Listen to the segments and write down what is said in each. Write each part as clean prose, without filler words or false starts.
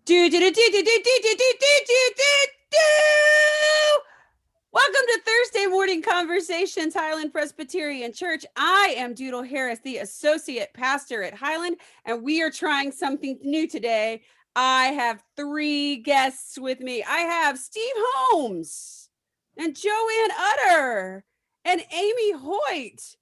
Do, do, do, do, do, do, do, do, do, do, do. Welcome to Thursday Morning Conversations, Highland Presbyterian Church. I am Doodle Harris, the associate pastor at Highland, and we are trying something new today. I have three guests with me. I have Steve Holmes and JoAnn Utter and Amy Hoyt.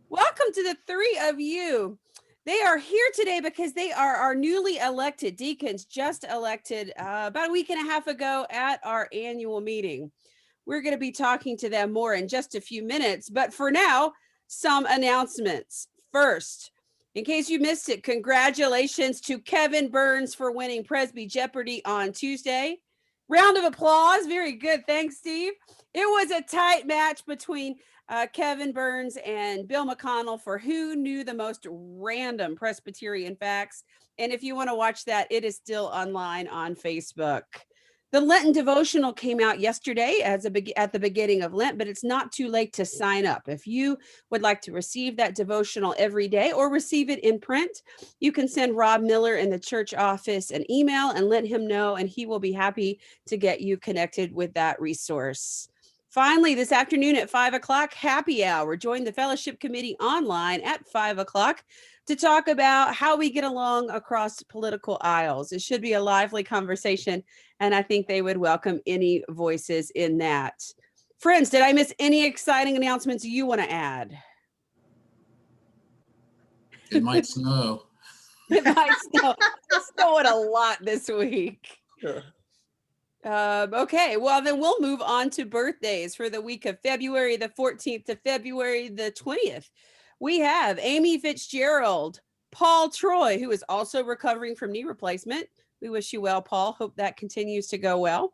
Welcome to the three of you. They are here today because they are our newly elected deacons, just elected about a week and a half ago at our annual meeting. We're going to be talking to them more in just a few minutes, but for now, some announcements. First, in case you missed it, congratulations to Kevin Burns for winning Presby Jeopardy on Tuesday. Round of applause. Very good. Thanks, Steve. It was a tight match between Kevin Burns and Bill McConnell for who knew the most random Presbyterian facts. And if you want to watch that, it is still online on Facebook. The Lenten devotional came out yesterday at the beginning of Lent, but it's not too late to sign up. If you would like to receive that devotional every day or receive it in print, you can send Rob Miller in the church office an email and let him know, and he will be happy to get you connected with that resource. Finally, this afternoon at 5 o'clock, happy hour. Join the fellowship committee online at 5 o'clock to talk about how we get along across political aisles. It should be a lively conversation, and I think they would welcome any voices in that. Friends, did I miss any exciting announcements you want to add? It might snow. It might snow. It's snowing a lot this week. Sure. Okay, well, then we'll move on to birthdays for the week of February the 14th to February the 20th. We have Amy Fitzgerald, Paul Troy, who is also recovering from knee replacement. We wish you well, Paul. Hope that continues to go well.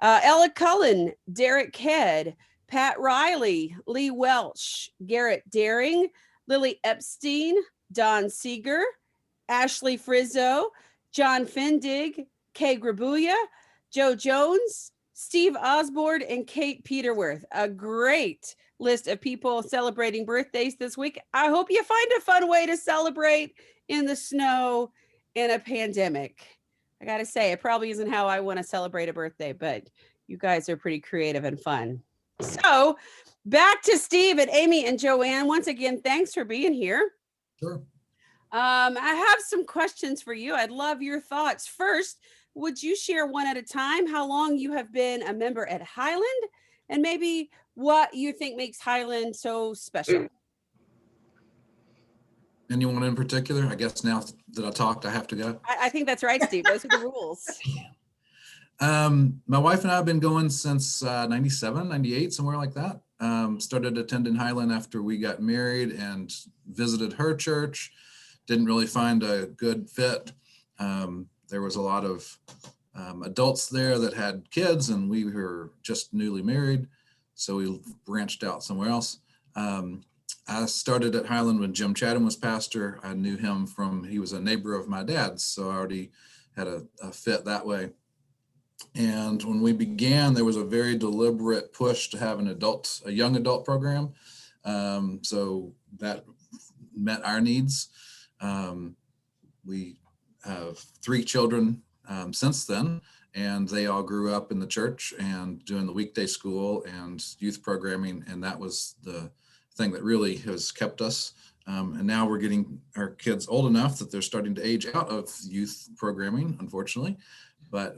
Ella Cullen, Derek Head, Pat Riley, Lee Welch, Garrett Daring, Lily Epstein, Don Seeger, Ashley Frizzo, John Findig, Kay Grabuya, Joe Jones, Steve Osborne, and Kate Peterworth. A great list of people celebrating birthdays this week. I hope you find a fun way to celebrate in the snow in a pandemic. I got to say, it probably isn't how I want to celebrate a birthday, but you guys are pretty creative and fun. So back to Steve and Amy and JoAnn. Once again, thanks for being here. Sure. I have some questions for you. I'd love your thoughts. First, would you share one at a time how long you have been a member at Highland and maybe what you think makes Highland so special? Anyone in particular? I guess now that I talked, I have to go. I think that's right, Steve. Those are the rules. My wife and I have been going since 97, 98, somewhere like that. Started attending Highland after we got married and visited her church. Didn't really find a good fit. There was a lot of adults there that had kids, and we were just newly married, so we branched out somewhere else. I started at Highland when Jim Chatham was pastor. I knew him he was a neighbor of my dad's, so I already had a fit that way. And when we began, there was a very deliberate push to have a young adult program. So that met our needs. We have 3 children since then, and they all grew up in the church and doing the weekday school and youth programming, and that was the thing that really has kept us. And now we're getting our kids old enough that they're starting to age out of youth programming, unfortunately, but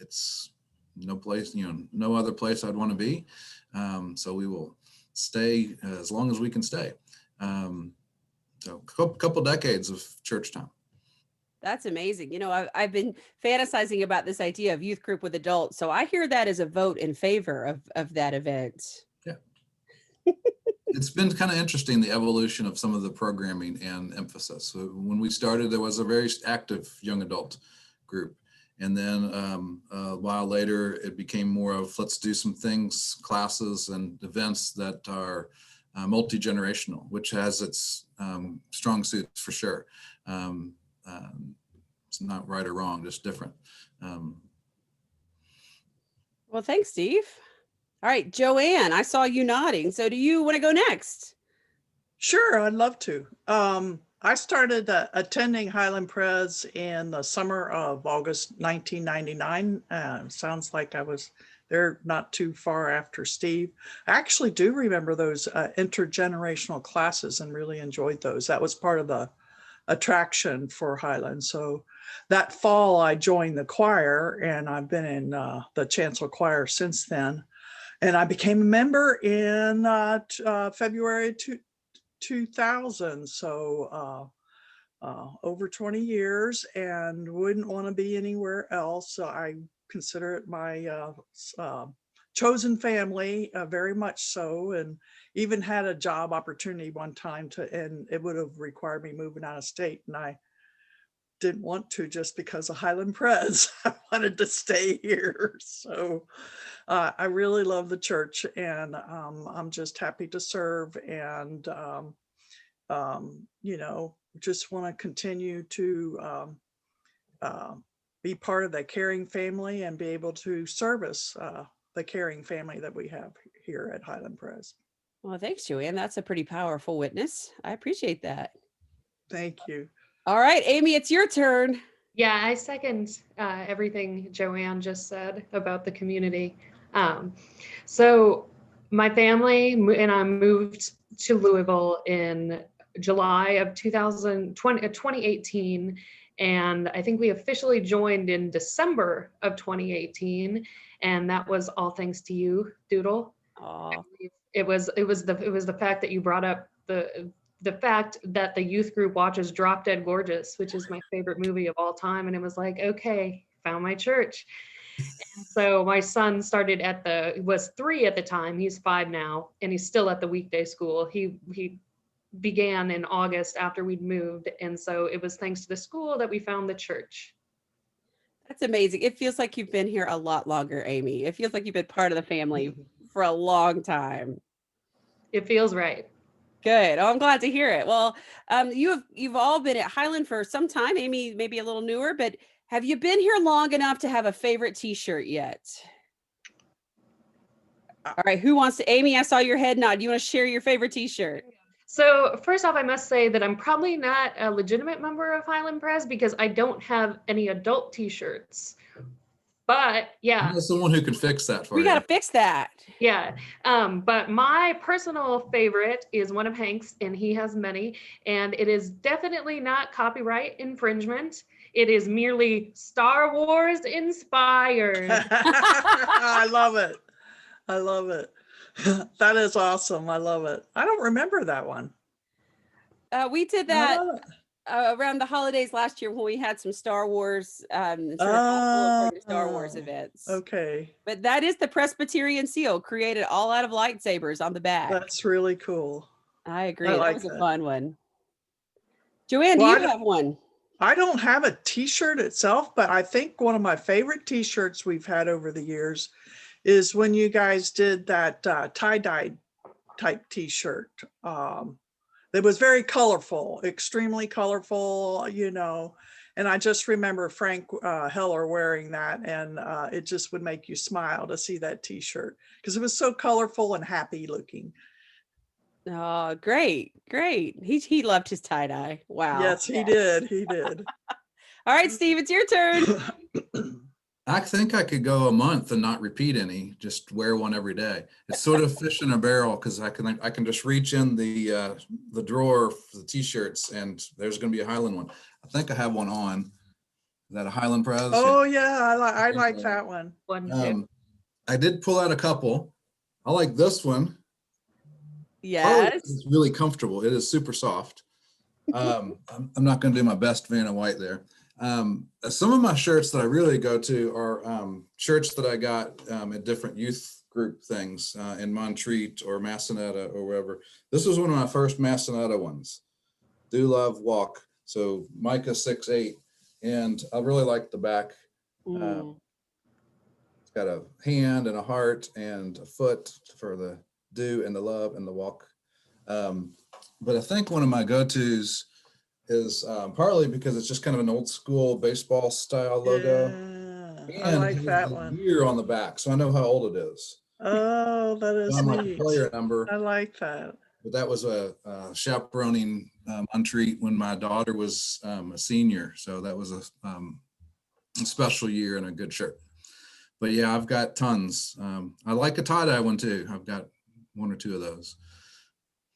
it's no other place I'd want to be. So we will stay as long as we can stay. So a couple decades of church time. That's amazing. You know, I've been fantasizing about this idea of youth group with adults. So I hear that as a vote in favor of that event. Yeah. It's been kind of interesting, the evolution of some of the programming and emphasis. So when we started, there was a very active young adult group. And then a while later, it became more of let's do some things, classes and events that are multi-generational, which has its strong suits for sure. It's not right or wrong, just different. Well, thanks, Steve. All right, JoAnn, I saw you nodding. So do you want to go next? Sure, I'd love to. I started attending Highland Pres in the summer of August 1999. Sounds like I was there not too far after Steve. I actually do remember those intergenerational classes and really enjoyed those. That was part of the attraction for Highland. So that fall, I joined the choir, and I've been in the chancel choir since then. And I became a member in February 2000. So over 20 years, and wouldn't want to be anywhere else. So I consider it my chosen family, very much so, and even had a job opportunity one time and it would have required me moving out of state, and I didn't want to just because of Highland Pres. I wanted to stay here. So I really love the church, and I'm just happy to serve, and just want to continue to be part of the caring family and be able to service the caring family that we have here at Highland Pres. Well, thanks, JoAnn. That's a pretty powerful witness. I appreciate that. Thank you. All right, Amy, it's your turn. Yeah, I second everything JoAnn just said about the community. So my family and I moved to Louisville in July of 2018. And I think we officially joined in December of 2018. And that was all thanks to you, Doodle. Oh, It was the fact that you brought up the fact that the youth group watches Drop Dead Gorgeous, which is my favorite movie of all time. And it was like, okay, found my church. And so my son started was 3 at the time. He's 5 now, and he's still at the weekday school. He began in August after we'd moved. And so it was thanks to the school that we found the church. that's amazing. It feels like you've been here a lot longer, Amy. It feels like you've been part of the family for a long time. It feels right. Good. Oh, I'm glad to hear it. Well, you've all been at Highland for some time. Amy, maybe a little newer, but have you been here long enough to have a favorite T-shirt yet? All right. Who wants to? Amy, I saw your head nod. Do you want to share your favorite T-shirt? So first off, I must say that I'm probably not a legitimate member of Highland Pres because I don't have any adult T-shirts. But yeah, There's someone who can fix that for We you. got to fix that. yeah. But my personal favorite is one of Hank's, and he has many, and it is definitely not copyright infringement. It is merely Star Wars inspired. I love it. I love it. That is awesome. I love it. I don't remember that one. We did that around the holidays last year when we had some Star Wars, Star Wars events. Okay. But that is the Presbyterian seal, created all out of lightsabers on the back. That's really cool. I agree. I That like was a that. fun one. JoAnn, Well, do you have one? I don't have a T-shirt itself, but I think one of my favorite T-shirts we've had over the years is when you guys did that tie-dye type T-shirt. It was very colorful, extremely colorful, and I just remember Frank Heller wearing that, and it just would make you smile to see that T-shirt because it was so colorful and happy looking. Oh, great. He loved his tie-dye. Wow. Yes, he did. He did. All right, Steve, it's your turn. I think I could go a month and not repeat any, just wear one every day. It's sort of fish in a barrel because I can just reach in the drawer for the T-shirts and there's going to be a Highland one. I think I have one on. Is that a Highland Pres? Oh yeah, I like that one. I did pull out a couple. I like this one. Yes. It's really comfortable. It is super soft. I'm not going to do my best Vanna White there. Some of my shirts that I really go to are shirts that I got at different youth group things in Montreat or Massanetta or wherever. This was one of my first Massanetta ones. Do Love Walk. So Micah 6'8", and I really like the back. It's got a hand and a heart and a foot for the do and the love and the walk. But I think one of my go-tos is partly because it's just kind of an old school baseball style logo. Yeah, I like that one. Year on the back, so I know how old it is. Oh, that is So I'm like neat. player number. I like that. But that was a chaperoning treat when my daughter was a senior. So that was a special year and a good shirt. But yeah, I've got tons. I like a tie-dye one too. I've got one or two of those.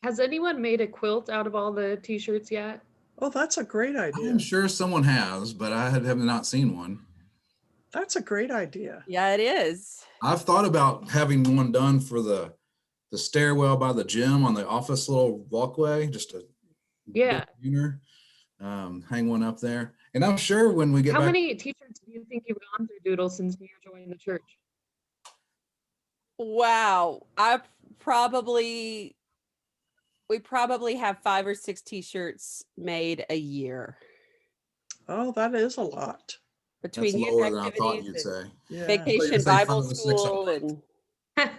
Has anyone made a quilt out of all the t-shirts yet? Oh, that's a great idea. I'm sure someone has, but I have not seen one. That's a great idea. Yeah, it is. I've thought about having one done for the stairwell by the gym on the office little walkway, just a Yeah. hang one up there. And I'm sure when we get How back, many t-shirts do you think you've gone through, Doodle, since you joined the church? Wow. We probably have 5 or 6 t-shirts made a year Oh, that is a lot. that's between youth lower than I thought activities you'd and say. Yeah. vacation say Bible 5 or 6 a school month. and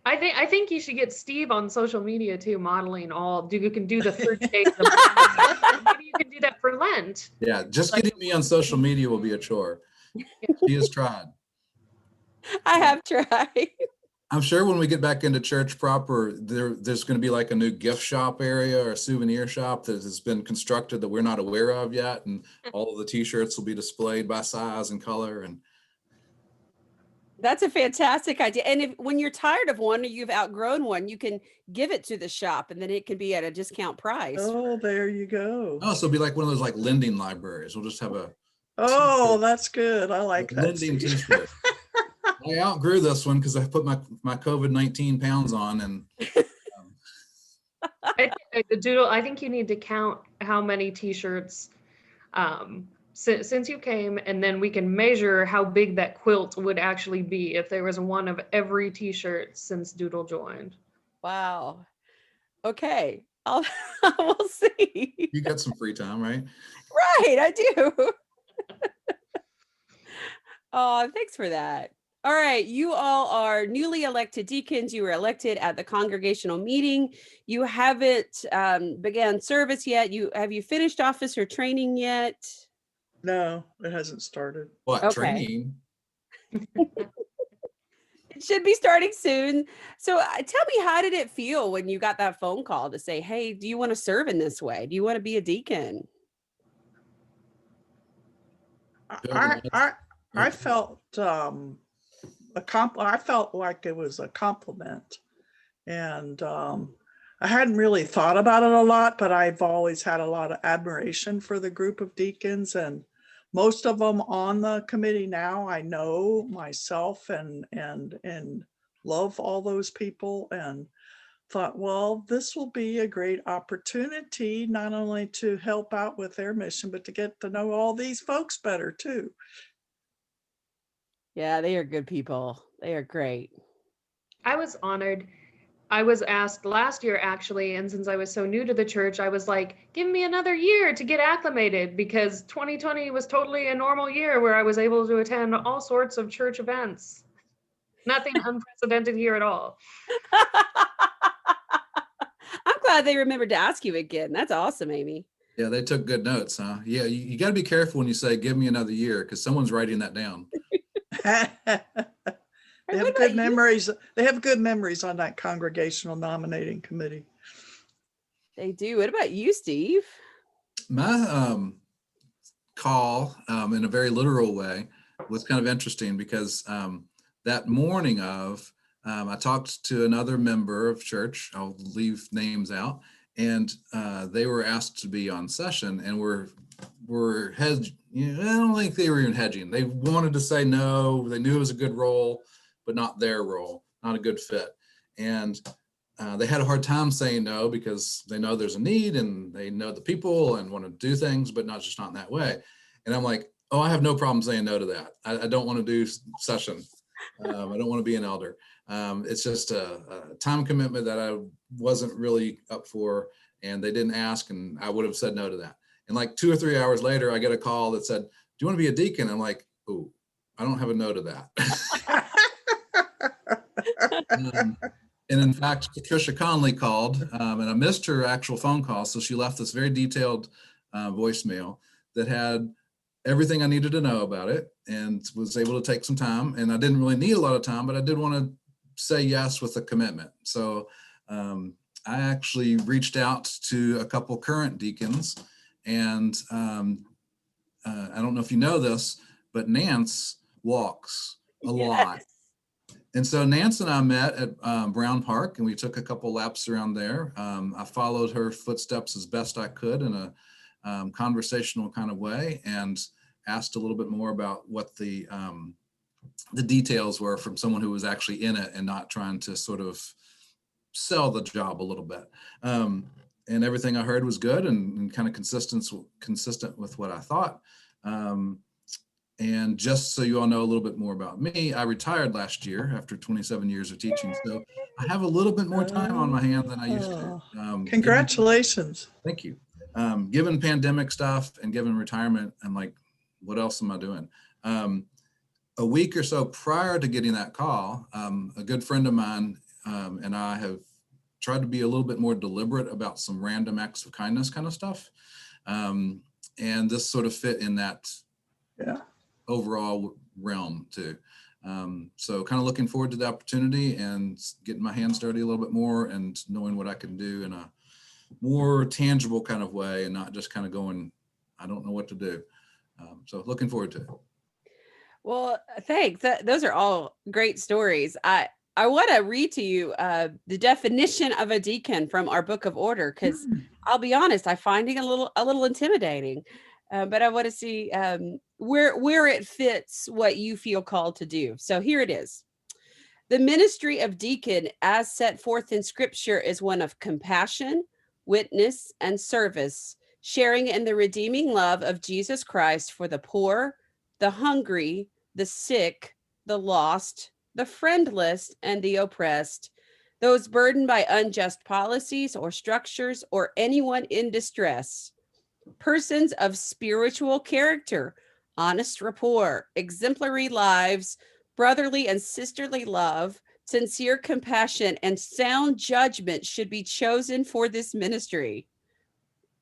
I think you should get Steve on social media too, modeling all. You can do the 30 days of modeling. Maybe you can do that for Lent. Yeah, just Like- getting me on social media will be a chore. She has tried. I have tried. I'm sure when we get back into church proper, there's going to be like a new gift shop area or a souvenir shop that has been constructed that we're not aware of yet. And all of the t-shirts will be displayed by size and color. And That's a fantastic idea. And when you're tired of one or you've outgrown one, you can give it to the shop and then it can be at a discount price. Oh, there you go. so it'll be like one of those like lending libraries. We'll just have a Oh, that's good. I like that. lending Steve. t-shirt. I outgrew this one because I put my COVID-19 pounds on, and Doodle, I think you need to count how many t-shirts since you came, and then we can measure how big that quilt would actually be if there was one of every t-shirt since Doodle joined. Wow. Okay. We'll see. you got some free time, right? Right, I do. Oh, thanks for that. All right, you all are newly elected deacons. You were elected at the congregational meeting. You haven't began service yet. Have you finished office or training yet? No, it hasn't started. What Okay. training? It should be starting soon. So tell me, how did it feel when you got that phone call to say, hey, do you want to serve in this way? Do you want to be a deacon? I felt I felt like it was a compliment, and I hadn't really thought about it a lot, but I've always had a lot of admiration for the group of deacons, and most of them on the committee now I know myself, and love all those people, and thought, well, this will be a great opportunity not only to help out with their mission, but to get to know all these folks better too. Yeah, they are good people. They are great. I was honored. I was asked last year, actually, and since I was so new to the church, I was like, give me another year to get acclimated, because 2020 was totally a normal year where I was able to attend all sorts of church events. Nothing unprecedented here at all. I'm glad they remembered to ask you again. That's awesome, Amy. Yeah, they took good notes, huh? Yeah, you got to be careful when you say, give me another year, because someone's writing that down. They have good memories. They have good memories on that congregational nominating committee. They do. What about you, Steve? My call, in a very literal way, was kind of interesting because that morning of, I talked to another member of church. I'll leave names out, and they were asked to be on session, and were hedged. I don't think they were even hedging. They wanted to say no. They knew it was a good role, but not their role, not a good fit. And they had a hard time saying no because they know there's a need and they know the people and want to do things, but not in that way. And I'm like, oh, I have no problem saying no to that. I don't want to do session. I don't want to be an elder. It's just a time commitment that I wasn't really up for, and they didn't ask, and I would have said no to that. And like 2 or 3 hours later, I get a call that said, do you want to be a deacon? I'm like, oh, I don't have a no to that. And in fact, Patricia Conley called, and I missed her actual phone call. So she left this very detailed voicemail that had everything I needed to know about it, and was able to take some time. And I didn't really need a lot of time, but I did want to say yes with a commitment. So I actually reached out to a couple current deacons, and I don't know if you know this, but Nance walks a lot. Yes. And so Nance and I met at Brown Park, and we took a couple laps around there. I followed her footsteps as best I could in a conversational kind of way, and asked a little bit more about what the details were from someone who was actually in it and not trying to sort of sell the job a little bit. And everything I heard was good and kind of consistent with what I thought. And just so you all know a little bit more about me, I retired last year after 27 years of teaching. So I have a little bit more time on my hands than I used to. Congratulations. Thank you. Given pandemic stuff and given retirement, I'm like, what else am I doing? A week or so prior to getting that call, a good friend of mine and I have tried to be a little bit more deliberate about some random acts of kindness kind of stuff. And this sort of fit in that overall realm too. So kind of looking forward to the opportunity and getting my hands dirty a little bit more and knowing what I can do in a more tangible kind of way and not just kind of going, I don't know what to do. So looking forward to it. Well, thanks. Those are all great stories. I want to read to you the definition of a deacon from our Book of Order, because I'll be honest, I find it a little intimidating, but I want to see where it fits what you feel called to do. So here it is. The ministry of deacon, as set forth in Scripture, is one of compassion, witness, and service, sharing in the redeeming love of Jesus Christ for the poor, the hungry, the sick, the lost, the friendless, and the oppressed, those burdened by unjust policies or structures, or anyone in distress. Persons of spiritual character, honest rapport, exemplary lives, brotherly and sisterly love, sincere compassion, and sound judgment should be chosen for this ministry.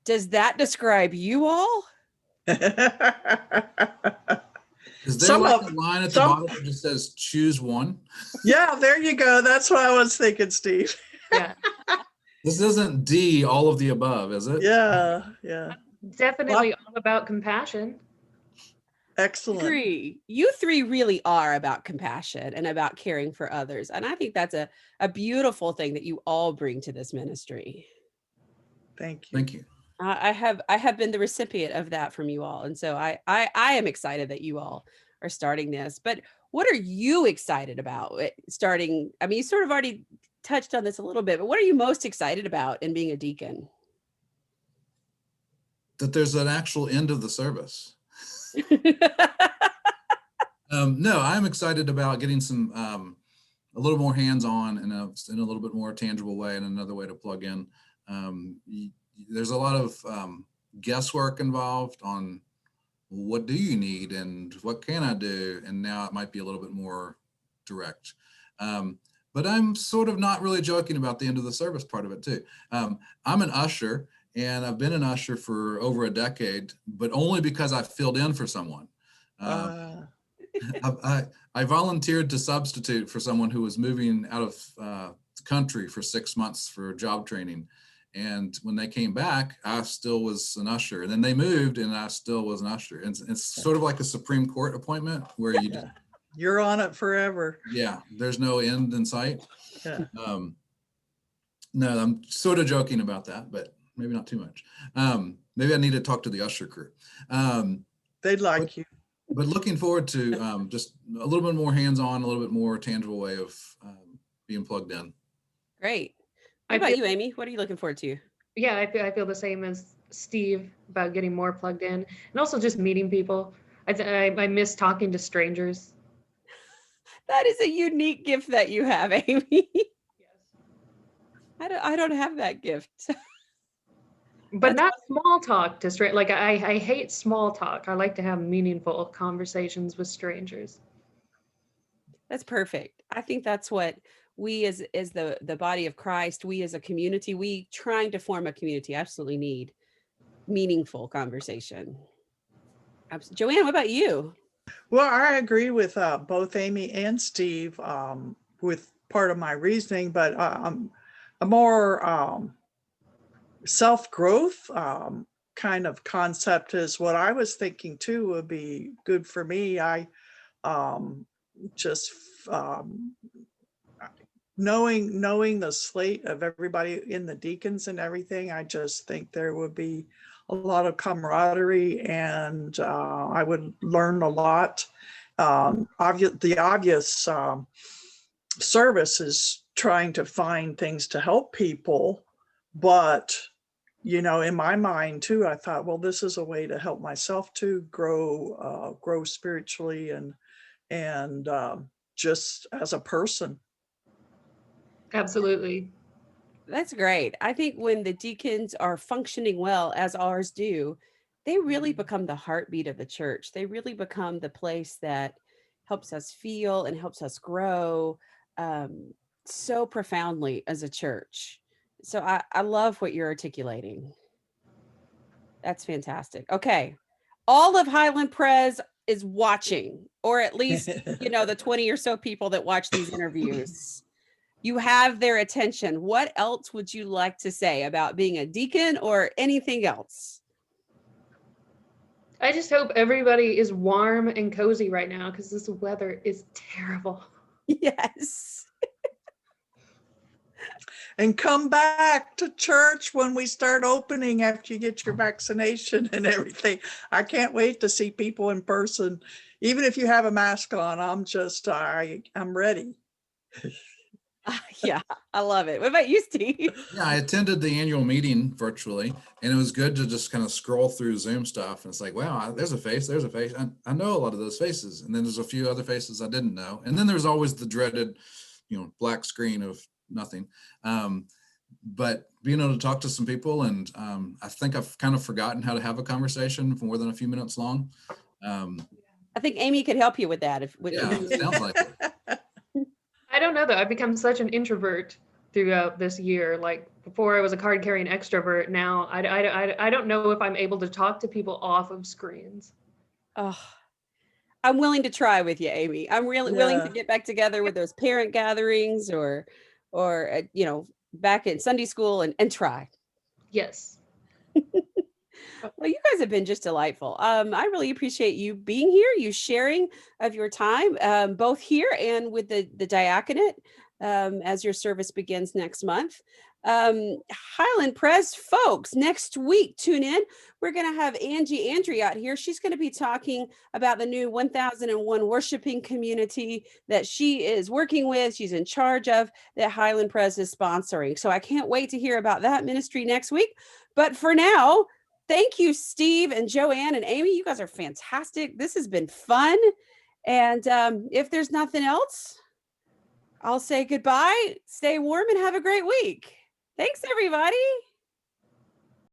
Does that describe you all? Is there like a line at the bottom that just says choose one? Yeah, there you go. That's what I was thinking, Steve. Yeah, This isn't D, all of the above, is it? Yeah. definitely all about compassion. Excellent. Agree. You three really are about compassion and about caring for others. And I think that's a beautiful thing that you all bring to this ministry. Thank you. Thank you. I have been the recipient of that from you all. And so I am excited that you all are starting this. But what are you excited about starting? I mean, you sort of already touched on this a little bit, but what are you most excited about in being a deacon? That there's an actual end of the service. No, I'm excited about getting some a little more hands-on in a little bit more tangible way and another way to plug in. There's a lot of guesswork involved on what do you need and what can I do, and now it might be a little bit more direct. But I'm sort of not really joking about the end of the service part of it too. I'm an usher, and I've been an usher for over a decade, but only because I filled in for someone. I volunteered to substitute for someone who was moving out of the country for 6 months for job training. And when they came back, I still was an usher. And then they moved and I still was an usher. And it's sort of like a Supreme Court appointment where you're on it forever. Yeah, there's no end in sight. Yeah. No, I'm sort of joking about that, but maybe not too much. Maybe I need to talk to the usher crew. They'd like you. But looking forward to just a little bit more hands-on, a little bit more tangible way of being plugged in. Great. What about you, Amy? What are you looking forward to? Yeah, I feel the same as Steve about getting more plugged in, and also just meeting people. I miss talking to strangers. That is a unique gift that you have, Amy. Yes. I don't have that gift. But not small talk to straight. Like I hate small talk. I like to have meaningful conversations with strangers. That's perfect. I think that's what we as the body of Christ, we as a community, we trying to form a community absolutely need meaningful conversation. JoAnn, what about you? Well, I agree with both Amy and Steve with part of my reasoning, but a more self-growth kind of concept is what I was thinking too would be good for me. I just knowing the slate of everybody in the deacons and everything, I just think there would be a lot of camaraderie, and I would learn a lot. The obvious service is trying to find things to help people, but in my mind too, I thought, well, this is a way to help myself to grow spiritually and just as a person. Absolutely. That's great. I think when the deacons are functioning well, as ours do, they really become the heartbeat of the church. They really become the place that helps us feel and helps us grow so profoundly as a church. So I love what you're articulating. That's fantastic. Okay. All of Highland Pres is watching, or at least, the 20 or so people that watch these interviews. You have their attention. What else would you like to say about being a deacon or anything else? I just hope everybody is warm and cozy right now because this weather is terrible. Yes. And come back to church when we start opening after you get your vaccination and everything. I can't wait to see people in person. Even if you have a mask on, I'm ready. Yeah, I love it. What about you, Steve? Yeah, I attended the annual meeting virtually, and it was good to just kind of scroll through Zoom stuff. And it's like, wow, there's a face. I know a lot of those faces. And then there's a few other faces I didn't know. And then there's always the dreaded, black screen of nothing. But being able to talk to some people, and I think I've kind of forgotten how to have a conversation for more than a few minutes long. I think Amy could help you with that. It sounds like it. I don't know though. I've become such an introvert throughout this year. Like before I was a card carrying extrovert. Now I don't know if I'm able to talk to people off of screens. Oh, I'm willing to try with you, Amy. I'm really willing to get back together with those parent gatherings or back in Sunday school and try. Yes. Well, you guys have been just delightful. I really appreciate you being here, you sharing of your time, both here and with the diaconate as your service begins next month. Highland Pres folks, next week, tune in. We're going to have Angie Andrew out here. She's going to be talking about the new 1001 worshiping community that she is working with. She's in charge of, that Highland Pres is sponsoring. So I can't wait to hear about that ministry next week. But for now, thank you, Steve and JoAnn and Amy. You guys are fantastic. This has been fun. And if there's nothing else, I'll say goodbye, stay warm, and have a great week. Thanks, everybody.